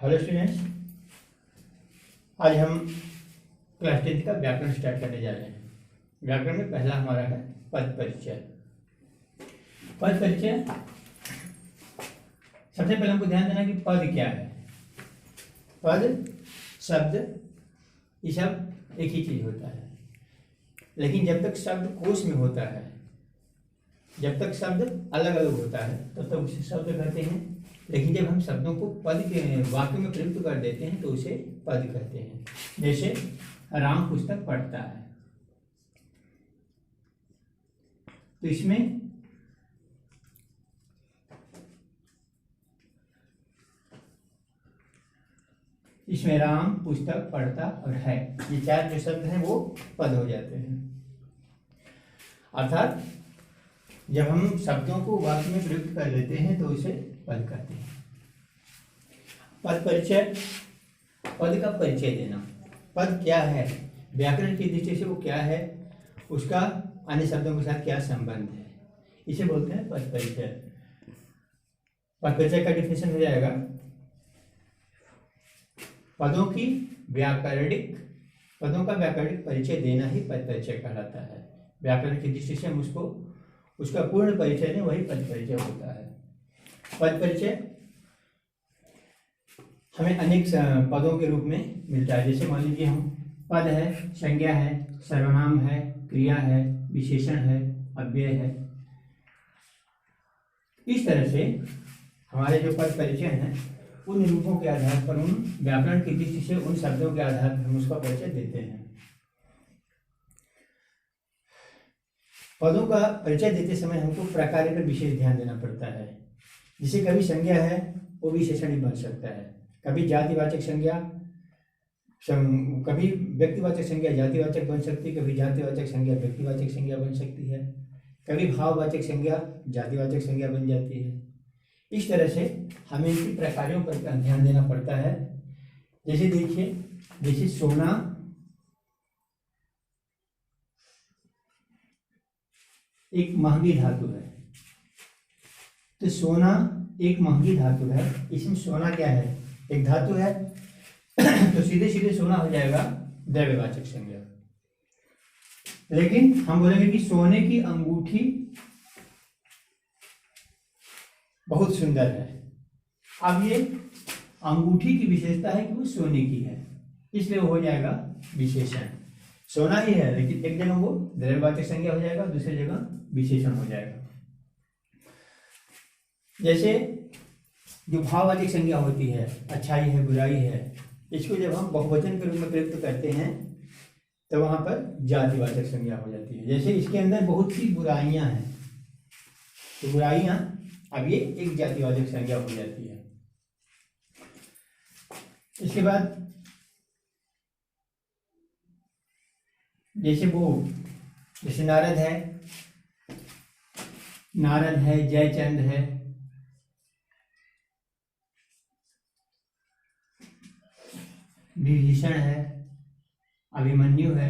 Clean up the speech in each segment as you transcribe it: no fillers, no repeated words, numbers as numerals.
Hello students, आज हम class 10 का व्याकरण स्टार्ट करने जा रहे हैं। व्याकरण में पहला हमारा है पद परिचय। पद परिचय, सबसे पहले हमको ध्यान देना कि पद क्या है। पद, शब्द, ये सब एक ही चीज होता है, लेकिन जब तक शब्द कोश में होता है, जब तक शब्द अलग अलग होता है तब तक उसे शब्द कहते हैं। लेकिन जब हम शब्दों को पद के वाक्य में प्रयुक्त कर देते हैं तो उसे पद कहते हैं। जैसे राम पुस्तक पढ़ता है, तो इसमें राम पुस्तक पढ़ता और है, ये चार जो शब्द हैं वो पद हो जाते हैं। अर्थात जब हम शब्दों को वाक्य में प्रयुक्त कर लेते हैं तो उसे पद कहते हैं। पद परिचय, पद का परिचय देना। पद क्या है, व्याकरण की दृष्टि से वो क्या है, उसका अन्य शब्दों के साथ क्या संबंध है, इसे बोलते हैं पद परिचय। पद परिचय का डिफिनेशन हो जाएगा, पदों का व्याकरणिक परिचय देना ही पद परिचय कहलाता है। व्याकरण की दृष्टि से हम उसका पूर्ण परिचय दें, वही पद परिचय होता है। पद परिचय हमें अनेक पदों के रूप में मिलता है। जैसे मान लीजिए हम पद है, संज्ञा है, सर्वनाम है, क्रिया है, विशेषण है, अव्यय है। इस तरह से हमारे जो पद परिचय हैं उन रूपों के आधार पर, उन व्याकरण की दृष्टि से उन शब्दों के आधार पर हम उसका परिचय देते हैं। पदों का परिचय देते समय हमको प्रकार पर विशेष ध्यान देना पड़ता है। जैसे कभी संज्ञा है वो विशेषण ही बन सकता है, कभी जातिवाचक संज्ञा, कभी व्यक्तिवाचक संज्ञा जातिवाचक बन सकती है, कभी जातिवाचक संज्ञा व्यक्तिवाचक संज्ञा बन सकती है, कभी भाववाचक संज्ञा जातिवाचक संज्ञा बन जाती है। इस तरह से हमें इनकी प्रकारों पर ध्यान देना पड़ता है। जैसे देखिए, जैसे सोना एक महंगी धातु है, तो सोना एक महंगी धातु है। इसमें सोना क्या है, एक धातु है, तो सीधे सीधे सोना हो जाएगा द्रव्यवाचक संज्ञा। लेकिन हम बोलेंगे कि सोने की अंगूठी बहुत सुंदर है। अब ये अंगूठी की विशेषता है कि वो सोने की है, इसलिए वो हो जाएगा विशेषण। सोना ही है लेकिन एक जगह वो द्रव्यवाचक संज्ञा हो जाएगा, दूसरी जगह विशेषण हो जाएगा। जैसे जो भाववाचक संज्ञा होती है, अच्छाई है, बुराई है, इसको जब हम बहुवचन के रूप में प्रयुक्त करते हैं तो वहां पर जातिवाचक संज्ञा हो जाती है। जैसे इसके अंदर बहुत सी बुराइयां हैं, तो बुराइयां, अब ये एक जातिवाचक संज्ञा हो जाती है। इसके बाद जैसे नारद है, जयचंद है, विभीषण है, अभिमन्यु है।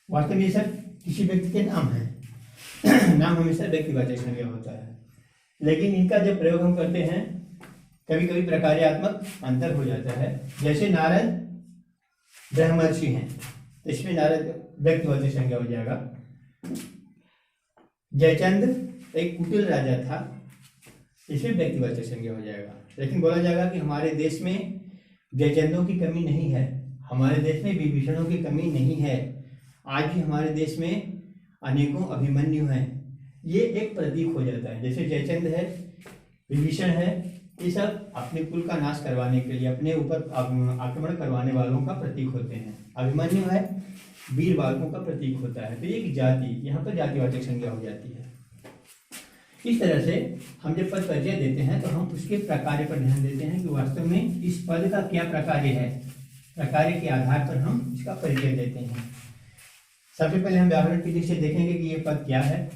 वास्तव में ये सब किसी व्यक्ति के नाम है। नाम हमेशा व्यक्तिवाचक संज्ञा होता है, लेकिन इनका जब प्रयोग हम करते हैं कभी कभी प्रकार्यात्मक अंतर हो जाता है। जैसे नारद ब्रह्मर्षि हैं, तो इसमें नारद व्यक्तिवाचक संज्ञा हो जाएगा। जयचंद एक कुटिल राजा था, इसमें व्यक्तिवाचक संज्ञा हो जाएगा। लेकिन बोला जाएगा कि हमारे देश में जयचंदों की कमी नहीं है, हमारे देश में विभीषणों की कमी नहीं है, आज भी हमारे देश में अनेकों अभिमन्यु हैं। ये एक प्रतीक हो जाता है। जैसे जयचंद है, विभीषण है, ये सब अपने कुल का नाश करवाने के लिए, अपने ऊपर आक्रमण करवाने वालों का प्रतीक होते हैं। अभिमन्यु है, वीर बालकों का प्रतीक होता है। तो ये जाति, यहाँ पर जातिवाचक संज्ञा हो जाती है। इस तरह से हम जब पद परिचय देते हैं तो हम उसके प्रकार पर ध्यान देते हैं कि वास्तव में इस पद का क्या प्रकार्य है। प्रकार्य के आधार पर हम इसका परिचय देते हैं। सबसे पहले हम व्याकरण की दृष्टि से देखेंगे कि ये पद क्या है।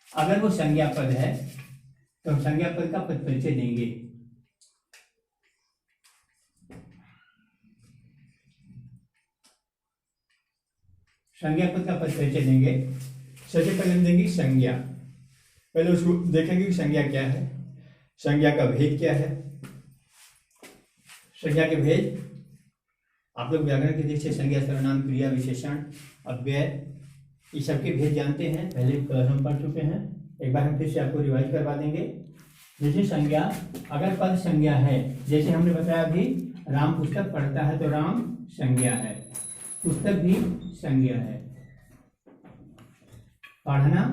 अगर वो संज्ञा पद है तो हम संज्ञा पद का पद परिचय देंगे। संज्ञा पद का पद परिचय देंगे सबसे पहले हम देंगे संज्ञा। पहले उसको देखेंगे कि संज्ञा क्या है, संज्ञा का भेद क्या है। संज्ञा के भेद आप लोग व्याकरण के दृष्टि से संज्ञा, सर्वनाम, क्रिया, विशेषण, अव्यय, ये सबके भेद जानते हैं, पहले क्लास में पढ़ चुके हैं। एक बार हम फिर से आपको रिवाइज करवा देंगे। जैसे संज्ञा, अगर पद संज्ञा है, जैसे हमने बताया अभी राम पुस्तक पढ़ता है तो राम संज्ञा है, पुस्तक भी संज्ञा है, पढ़ना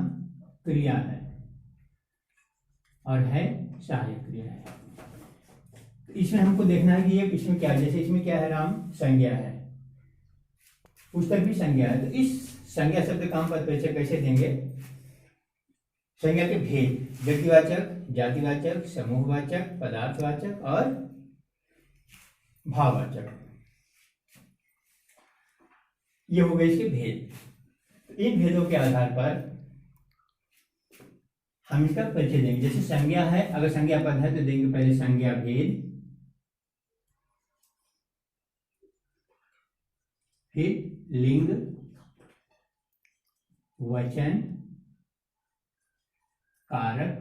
क्रिया है और है सहायक क्रिया है। इसमें हमको देखना है कि ये इसमें क्या है। जैसे इसमें क्या है, राम संज्ञा है, पुस्तक भी संज्ञा है, तो इस संज्ञा शब्द का हम पद परिचय कैसे देंगे। संज्ञा के भेद, व्यक्तिवाचक, जातिवाचक, समूहवाचक, पदार्थवाचक और भाववाचक, ये हो गए इसके भेद। इन भेदों के आधार पर हम इसका परिचय देंगे। जैसे संज्ञा है, अगर संज्ञा पद है तो देंगे पहले संज्ञा भेद, फिर लिंग, वचन, कारक,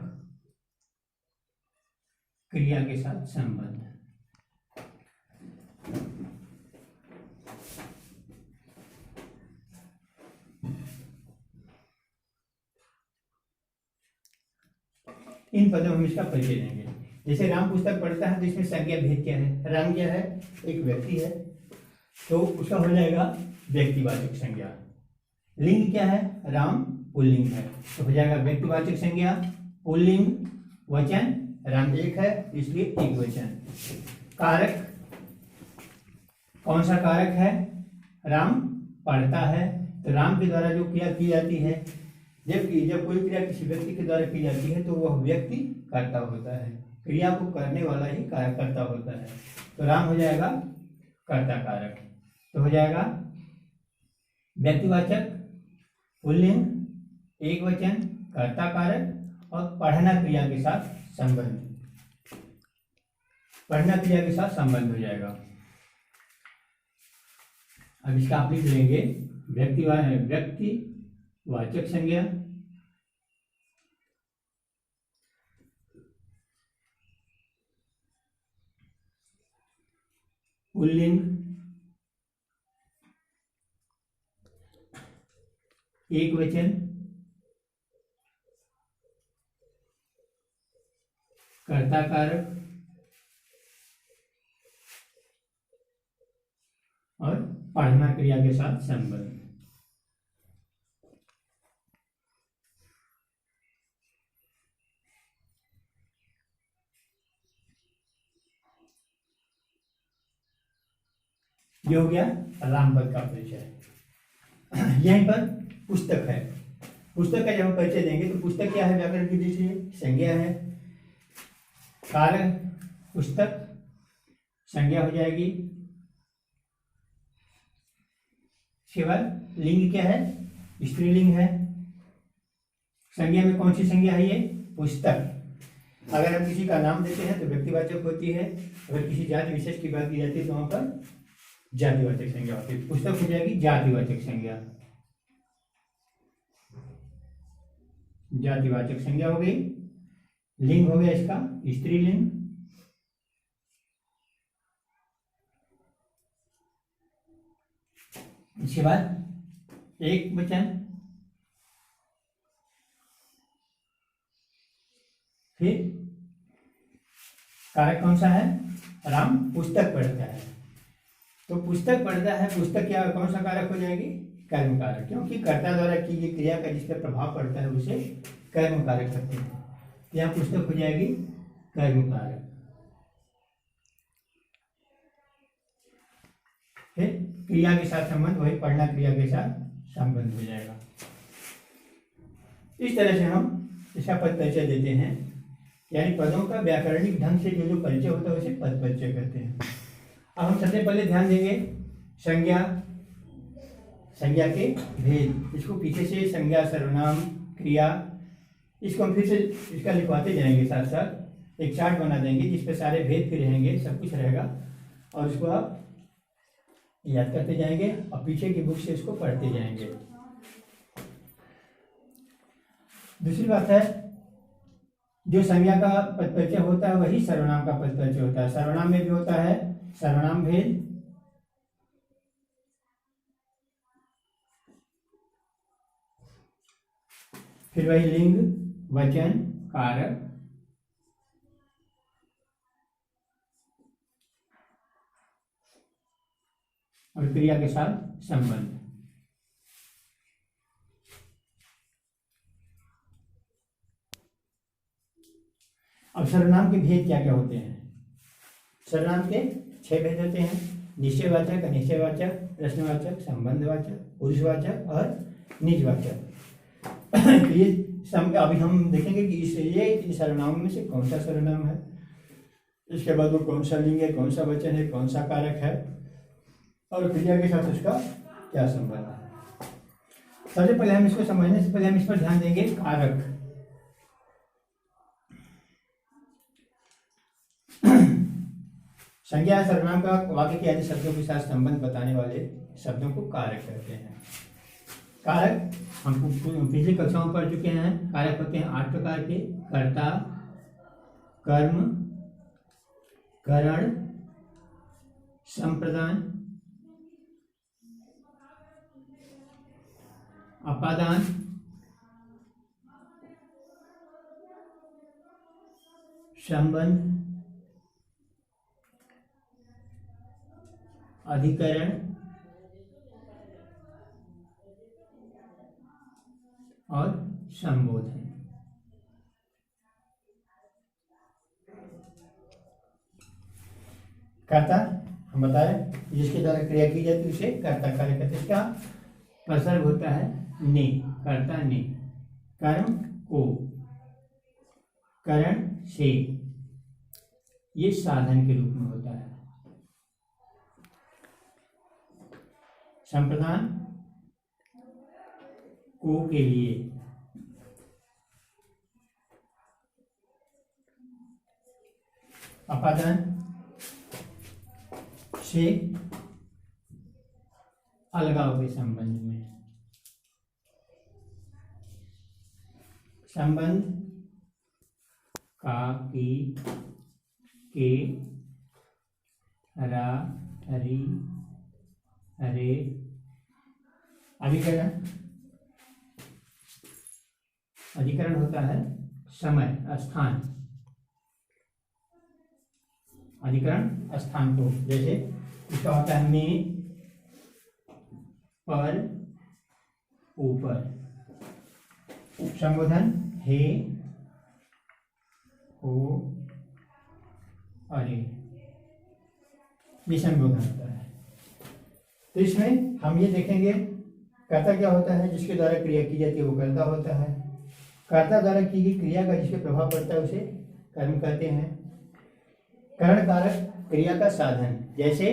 क्रिया के साथ संबंध। इन पदों में हम इसका परिचय देंगे। जैसे राम पुस्तक पढ़ता है तो इसमें संज्ञा भेद क्या है। राम क्या है, एक व्यक्ति है, तो उसका हो जाएगा व्यक्तिवाचक संज्ञा। लिंग क्या है, राम पुल्लिंग है, तो हो जाएगा व्यक्तिवाचक संज्ञा पुल्लिंग। वचन, राम एक है इसलिए एक वचन। कारक, कौन सा कारक है, राम पढ़ता है, तो राम के द्वारा जो क्रिया की जाती है, जब कोई क्रिया किसी व्यक्ति के द्वारा की जाती है तो वह व्यक्ति कर्ता होता है, क्रिया को करने वाला ही कर्ता होता है, तो राम हो जाएगा कर्ता कारक। तो हो जाएगा व्यक्तिवाचक पुल्लिंग, एक वचन, कर्ता कारक और पढ़ना क्रिया के साथ संबंध। पढ़ना क्रिया के साथ संबंध हो जाएगा। अब इसका आप लिख लेंगे व्यक्तिवाचक संज्ञा, पुल्लिंग, एक वचन, कर्ता कारक और पढ़ना क्रिया के साथ संबंध। ये हो गया राम पद का परिचय। यहीं पर पुस्तक है, पुस्तक का जब हम परिचय देंगे तो पुस्तक क्या है, व्याकरण की दृष्टि से संज्ञा है, कारक पुस्तक संज्ञा हो जाएगी। इसके बाद लिंग क्या है, स्त्रीलिंग है। संज्ञा में कौन सी संज्ञा है, ये पुस्तक। अगर हम किसी का नाम देते हैं तो व्यक्तिवाचक होती है, अगर किसी जाति विशेष की बात की जाती है तो वहां पर जातिवाचक संज्ञा होती है। पुस्तक हो जाएगी जातिवाचक संज्ञा, जातिवाचक संज्ञा हो गई। लिंग हो गया इसका स्त्रीलिंग, इसके बाद एक वचन, फिर कारक कौन सा है, राम पुस्तक पढ़ता है, तो पुस्तक पढ़ता है, पुस्तक क्या कौन सा कारक हो जाएगी, कर्म कारक, क्योंकि कर्ता द्वारा की गई क्रिया का जिस पर प्रभाव पड़ता है उसे कर्म कारक कहते हैं। यहाँ पुस्तक हो जाएगी कर्म कारक। फिर क्रिया के साथ संबंध, वही पढ़ना क्रिया के साथ संबंध हो जाएगा। इस तरह से हम इसका पद परिचय देते हैं, यानी पदों का व्याकरणिक ढंग से जो परिचय होता है उसे पद परिचय कहते हैं। अब हम सबसे पहले ध्यान देंगे संज्ञा, संज्ञा के भेद। इसको पीछे से संज्ञा, सर्वनाम, क्रिया, इसको हम फिर से इसका लिखवाते जाएंगे, साथ साथ एक चार्ट बना देंगे जिस पे सारे भेद फिर रहेंगे, सब कुछ रहेगा, और इसको आप याद करते जाएंगे और पीछे की बुक से इसको पढ़ते जाएंगे। दूसरी बात है, जो संज्ञा का पद परिचय होता है वही सर्वनाम का पद परिचय होता है। सर्वनाम में भी होता है सर्वनाम भेद, फिर वही लिंग, वचन, कारक, और क्रिया के साथ संबंध। अब सर्वनाम के भेद क्या क्या होते हैं? सर्वनाम के 6 भेद होते हैं: निश्चयवाचक, अनिश्चयवाचक, प्रश्नवाचक, संबंधवाचक, पुरुषवाचक और निजवाचक। ये अभी हम देखेंगे कि इन सर्वनामों में से कौन सा सर्वनाम है, इसके बाद वो कौन सा लिंग है, कौन सा वचन है, कौन सा कारक है, और क्रिया के साथ उसका क्या संबंध है। सबसे पहले हम इसको समझने से पहले हम इस पर ध्यान देंगे कारक। संज्ञा सर्वनाम का वाक्य के आदि शब्दों के साथ संबंध बताने वाले शब्दों को कारक कहते हैं। कारक हम पिछली कक्षाओं में पढ़ चुके हैं। कारक होते हैं 8 प्रकार के: कर्ता, कर्म, करण, संप्रदान, अपादान, संबंध, अधिकरण और संबोधन। कर्ता हम बताए जिसके द्वारा क्रिया की जाती है उसे कर्ता कार्य कहते हैं। इसका प्रसर्ग होता है ने, कर्ता ने। कर्म को, करण से, ये साधन के रूप में होता है। संप्रदान को के लिए, अपादान से अलगाव के संबंध में, संबंध का, की, के, रा, हरी, हरे। अधिकरण, अधिकरण होता है समय, स्थान। अधिकरण स्थान को, जैसे इसका होता है में, पर, ऊपर। संबोधन हे, हो, अरे, ये संबोधन होता है। तो इसमें हम ये देखेंगे कर्ता क्या होता है, जिसके द्वारा क्रिया की जाती है वो कर्ता होता है। कर्ता द्वारा की गई क्रिया का जिसपे प्रभाव पड़ता है उसे कर्म कहते हैं। करण कारक क्रिया का साधन, जैसे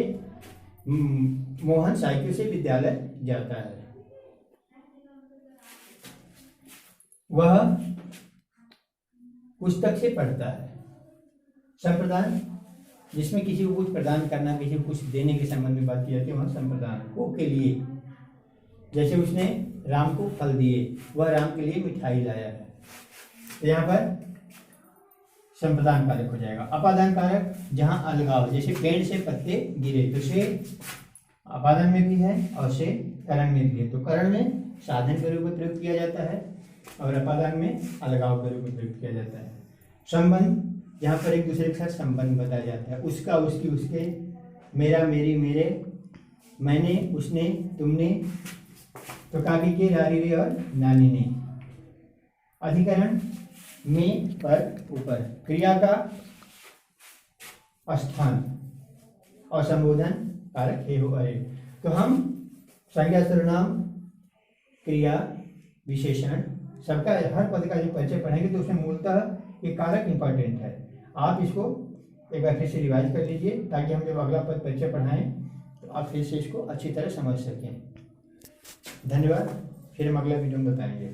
मोहन साइकिल से विद्यालय जाता है, वह पुस्तक से पढ़ता है। संप्रदान, जिसमें किसी को कुछ प्रदान करना, किसी को कुछ देने के संबंध में बात की जाती है, वह संप्रदान। को के लिए, जैसे उसने राम को फल दिए, वह राम के लिए मिठाई लाया है, तो यहाँ पर संप्रदान कारक हो जाएगा। अपादान कारक, जहाँ अलगाव, जैसे पेड़ से पत्ते गिरे, तो से अपादान में भी है और से करण में भी है। तो करण में साधन के रूप में प्रयोग किया जाता है और अपादान में अलगाव के रूप में प्रयोग किया जाता है। संबंध, यहाँ पर एक दूसरे के साथ संबंध बताया जाता है, उसका, उसकी, उसके, मेरा, मेरी, मेरे, मैंने, उसने, तुमने, तो काकी के, रारी रे और नानी ने। अधिकरण में, पर, ऊपर। क्रिया का स्थान और संबोधन कारक हे, हो, अरे। तो हम संज्ञा, सर्वनाम, क्रिया, विशेषण, सबका हर पद का जो परिचय पढ़ेंगे तो उसमें मूलतः ये कारक इंपॉर्टेंट है। आप इसको एक बार फिर से रिवाइज कर लीजिए ताकि हम जब अगला पद परिचय पढ़ाएं तो आप फिर से इसको अच्छी तरह समझ सकें। धन्यवाद। फिर हम अगला वीडियो में बताएंगे।